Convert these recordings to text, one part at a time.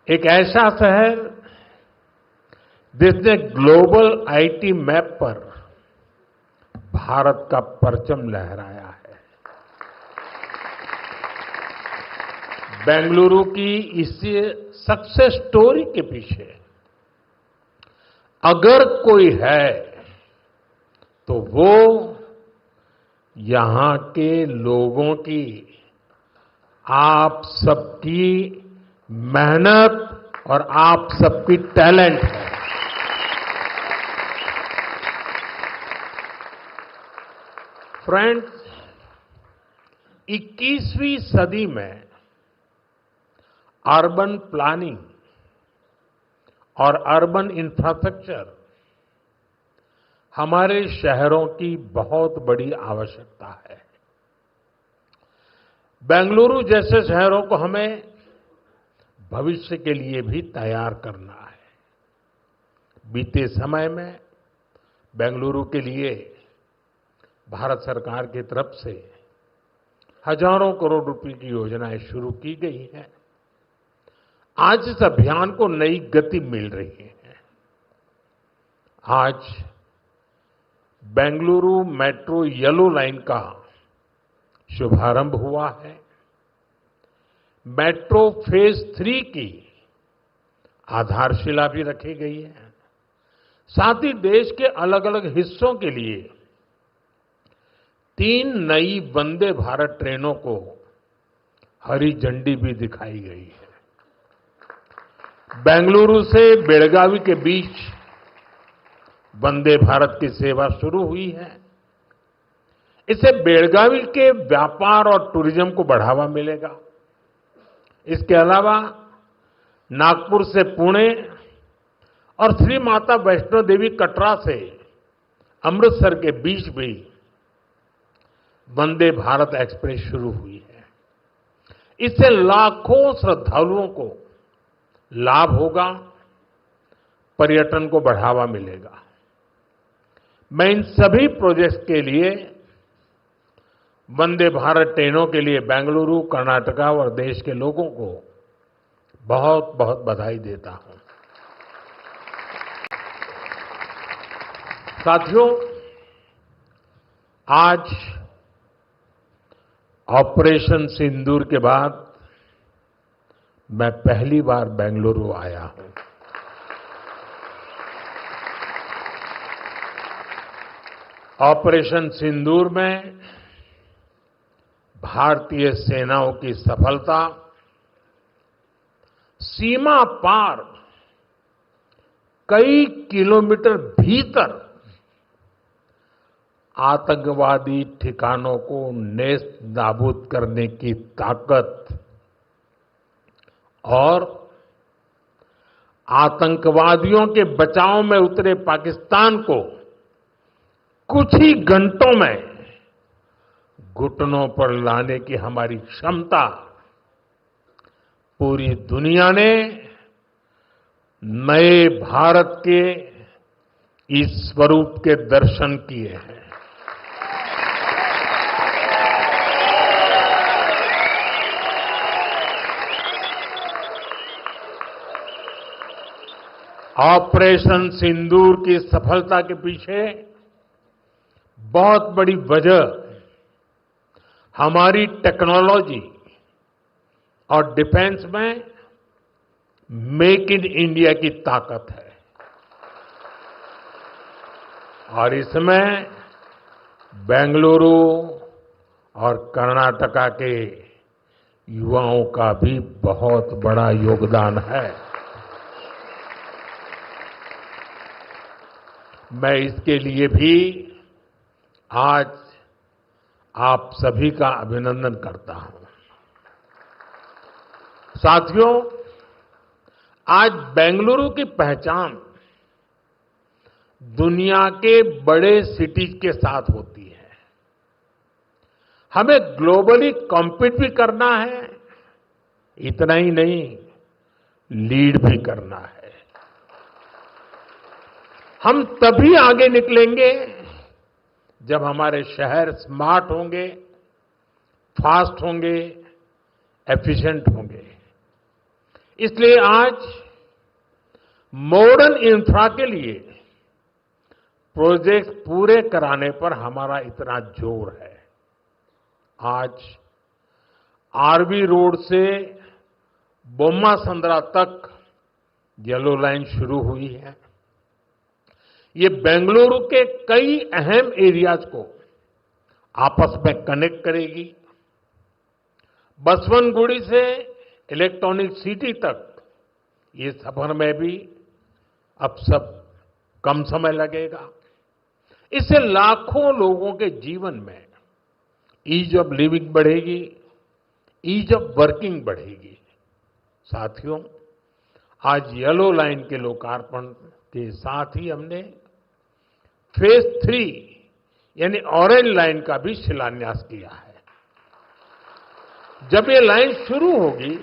एक ऐसा शहर जिसने ग्लोबल आईटी मैप पर भारत का परचम लहराया है। बेंगलुरु की इस सक्सेस स्टोरी के पीछे अगर कोई है तो वो यहां के लोगों की, आप सबकी मेहनत और आप सबकी टैलेंट है। फ्रेंड्स, 21वीं सदी में अर्बन प्लानिंग और अर्बन इंफ्रास्ट्रक्चर हमारे शहरों की बहुत बड़ी आवश्यकता है। बेंगलुरु जैसे शहरों को हमें भविष्य के लिए भी तैयार करना है। बीते समय में बेंगलुरु के लिए भारत सरकार की तरफ से हजारों करोड़ रुपए की योजनाएं शुरू की गई हैं। आज इस अभियान को नई गति मिल रही है। आज बेंगलुरु मेट्रो येलो लाइन का शुभारंभ हुआ है। मेट्रो फेज 3 की आधारशिला भी रखी गई है। साथ ही देश के अलग अलग हिस्सों के लिए 3 नई वंदे भारत ट्रेनों को हरी झंडी भी दिखाई गई है। बेंगलुरु से बेलगावी के बीच वंदे भारत की सेवा शुरू हुई है। इससे बेलगावी के व्यापार और टूरिज्म को बढ़ावा मिलेगा। इसके अलावा नागपुर से पुणे और श्री माता वैष्णो देवी कटरा से अमृतसर के बीच भी वंदे भारत एक्सप्रेस शुरू हुई है। इससे लाखों श्रद्धालुओं को लाभ होगा, पर्यटन को बढ़ावा मिलेगा। मैं इन सभी प्रोजेक्ट्स के लिए वंदे भारत ट्रेनों के लिए बेंगलुरु, कर्नाटका और देश के लोगों को बहुत बहुत बधाई देता हूं। साथियों, आज ऑपरेशन सिंदूर के बाद मैं पहली बार बेंगलुरु आया हूं। ऑपरेशन सिंदूर में भारतीय सेनाओं की सफलता सीमा पार कई किलोमीटर भीतर आतंकवादी ठिकानों को नेस्त नाबूद करने की ताकत और आतंकवादियों के बचाव में उतरे पाकिस्तान को कुछ ही घंटों में घुटनों पर लाने की हमारी क्षमता पूरी दुनिया ने नए भारत के इस स्वरूप के दर्शन किए हैं। ऑपरेशन सिंदूर की सफलता के पीछे बहुत बड़ी वजह हमारी टेक्नोलॉजी और डिफेंस में मेक इन इंडिया की ताकत है। और इसमें बेंगलुरु और कर्नाटका के युवाओं का भी बहुत बड़ा योगदान है। मैं इसके लिए भी आज आप सभी का अभिनंदन करता हूं। साथियों, आज बेंगलुरु की पहचान दुनिया के बड़े सिटीज के साथ होती है। हमें ग्लोबली कॉम्पीट भी करना है, इतना ही नहीं, लीड भी करना है। हम तभी आगे निकलेंगे जब हमारे शहर स्मार्ट होंगे, फास्ट होंगे, एफिशिएंट होंगे। इसलिए आज मॉडर्न इंफ्रा के लिए प्रोजेक्ट पूरे कराने पर हमारा इतना जोर है। आज आरवी रोड से बोम्मासंद्रा तक येलो लाइन शुरू हुई है। ये बेंगलुरु के कई अहम एरियाज को आपस में कनेक्ट करेगी। बसवनगुड़ी से इलेक्ट्रॉनिक सिटी तक ये सफर में भी अब सब कम समय लगेगा। इससे लाखों लोगों के जीवन में ईज ऑफ लिविंग बढ़ेगी, ईज ऑफ वर्किंग बढ़ेगी। साथियों, आज येलो लाइन के लोकार्पण के साथ ही हमने फेज 3 यानी ऑरेंज लाइन का भी शिलान्यास किया है। जब ये लाइन शुरू होगी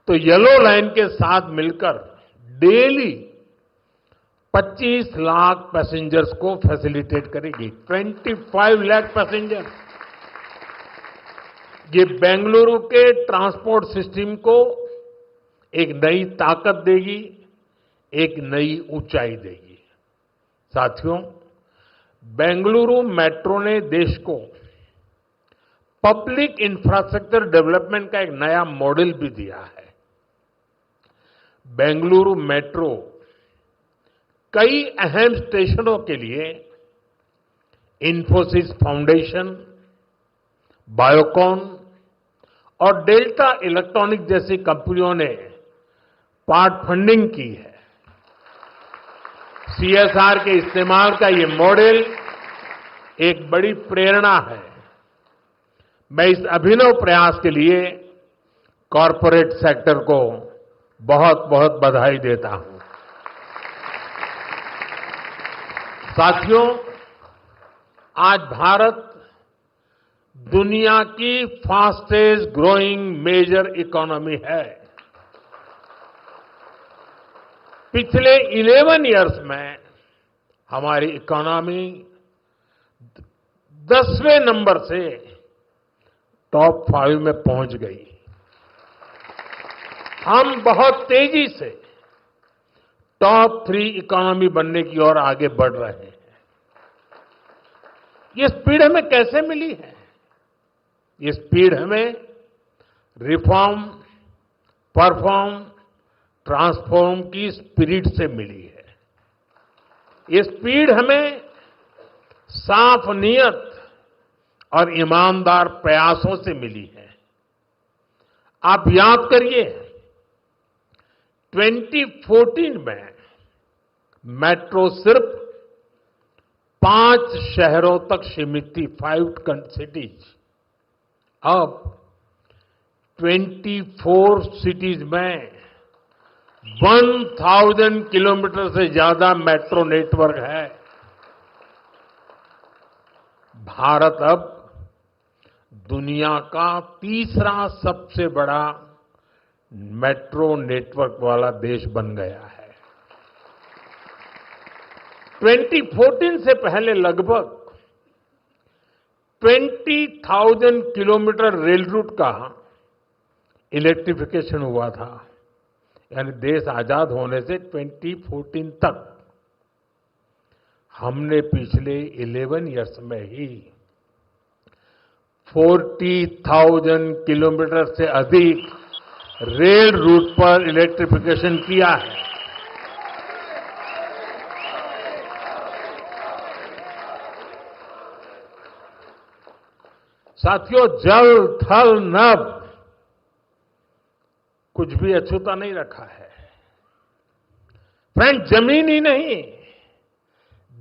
तो येलो लाइन के साथ मिलकर डेली 25 लाख पैसेंजर्स को फैसिलिटेट करेगी। 25 लाख पैसेंजर। ये बेंगलुरु के ट्रांसपोर्ट सिस्टम को एक नई ताकत देगी, एक नई ऊंचाई देगी। साथियों, बेंगलुरु मेट्रो ने देश को पब्लिक इंफ्रास्ट्रक्चर डेवलपमेंट का एक नया मॉडल भी दिया है। बेंगलुरु मेट्रो कई अहम स्टेशनों के लिए इंफोसिस फाउंडेशन, बायोकॉन और डेल्टा इलेक्ट्रॉनिक जैसी कंपनियों ने पार्ट फंडिंग की है। सीएसआर के इस्तेमाल का ये मॉडल एक बड़ी प्रेरणा है। मैं इस अभिनव प्रयास के लिए कॉरपोरेट सेक्टर को बहुत बहुत बधाई देता हूं। साथियों, आज भारत दुनिया की फास्टेस्ट ग्रोइंग मेजर इकोनॉमी है। पिछले 11 इयर्स में हमारी इकोनॉमी 10वें नंबर से टॉप 5 में पहुंच गई। हम बहुत तेजी से टॉप 3 इकोनॉमी बनने की ओर आगे बढ़ रहे हैं। ये स्पीड हमें कैसे मिली है? ये स्पीड हमें रिफॉर्म, परफॉर्म, ट्रांसफॉर्म की स्पिरिट से मिली है। ये स्पीड हमें साफ नीयत और ईमानदार प्रयासों से मिली है। आप याद करिए, 2014 में मेट्रो सिर्फ 5 शहरों तक सीमित थी, 5 सिटीज। अब 24 सिटीज में 1000 किलोमीटर से ज्यादा मेट्रो नेटवर्क है। भारत अब दुनिया का तीसरा सबसे बड़ा मेट्रो नेटवर्क वाला देश बन गया है। 2014 से पहले लगभग 20,000 किलोमीटर रेल रूट का इलेक्ट्रिफिकेशन हुआ था। यानी देश आजाद होने से 2014 तक हमने पिछले 11 इयर्स में ही 40,000 किलोमीटर से अधिक रेल रूट पर इलेक्ट्रिफिकेशन किया है। साथियों, जल, थल, नभ कुछ भी अछूता नहीं रखा है। फ्रेंड, जमीन ही नहीं,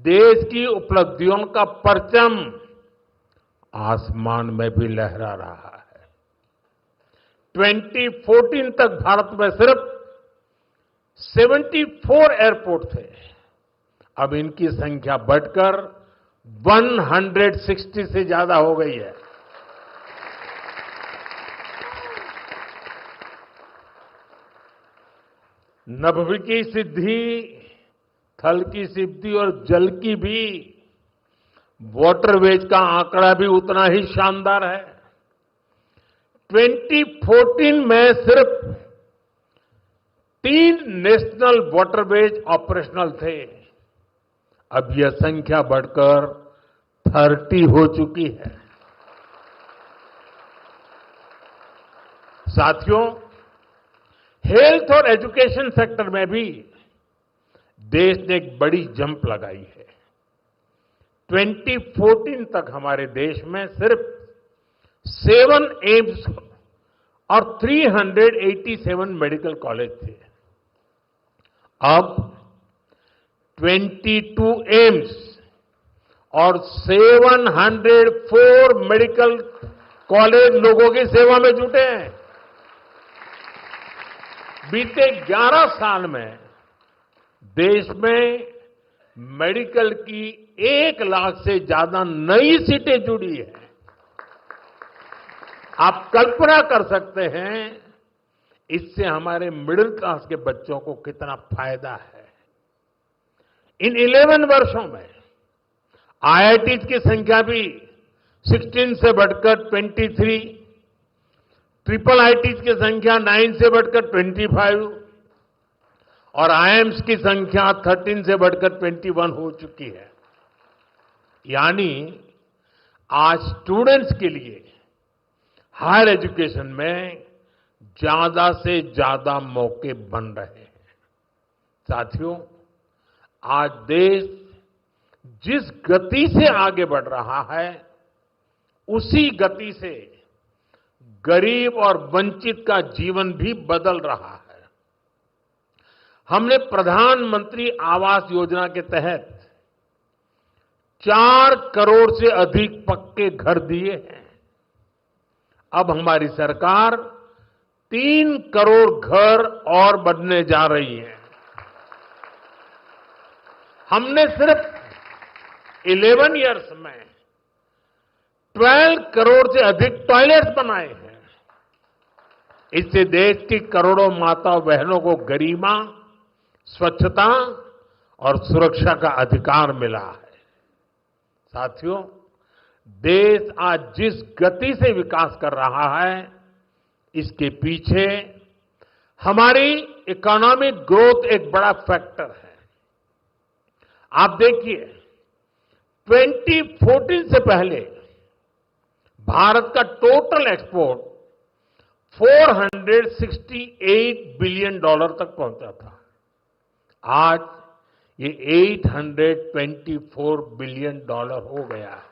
देश की उपलब्धियों का परचम आसमान में भी लहरा रहा है। 2014 तक भारत में सिर्फ 74 एयरपोर्ट थे। अब इनकी संख्या बढ़कर 160 से ज्यादा हो गई है। नभ की सिद्धि, थल की सिद्धि और जल की भी वाटरवेज का आंकड़ा भी उतना ही शानदार है। 2014 में सिर्फ 3 नेशनल वाटरवेज ऑपरेशनल थे। अब यह संख्या बढ़कर 30 हो चुकी है। साथियों, हेल्थ और एजुकेशन सेक्टर में भी देश ने एक बड़ी जंप लगाई है। 2014 तक हमारे देश में सिर्फ 7 एम्स और 387 मेडिकल कॉलेज थे। अब 22 एम्स और 704 मेडिकल कॉलेज लोगों की सेवा में जुटे हैं। बीते 11 साल में देश में मेडिकल की 1 लाख से ज्यादा नई सीटें जुड़ी है। आप कल्पना कर सकते हैं इससे हमारे मिडिल क्लास के बच्चों को कितना फायदा है। इन 11 वर्षों में आईआईटी की संख्या भी 16 से बढ़कर 23, ट्रिपल आईटी की संख्या 9 से बढ़कर 25 और आईएम्स की संख्या 13 से बढ़कर 21 हो चुकी है। यानी आज स्टूडेंट्स के लिए हायर एजुकेशन में ज्यादा से ज्यादा मौके बन रहे हैं। साथियों, आज देश जिस गति से आगे बढ़ रहा है, उसी गति से गरीब और वंचित का जीवन भी बदल रहा है। हमने प्रधानमंत्री आवास योजना के तहत 4 करोड़ से अधिक पक्के घर दिए हैं। अब हमारी सरकार 3 करोड़ घर और बनने जा रही है। हमने सिर्फ 11 इयर्स में 12 करोड़ से अधिक टॉयलेट्स बनाए हैं। इससे देश की करोड़ों माता बहनों को गरिमा, स्वच्छता और सुरक्षा का अधिकार मिला है। साथियों, देश आज जिस गति से विकास कर रहा है, इसके पीछे हमारी इकोनॉमिक ग्रोथ एक बड़ा फैक्टर है। आप देखिए, 2014 से पहले भारत का टोटल एक्सपोर्ट $468 बिलियन तक पहुंचा था। आज ये $824 बिलियन हो गया है।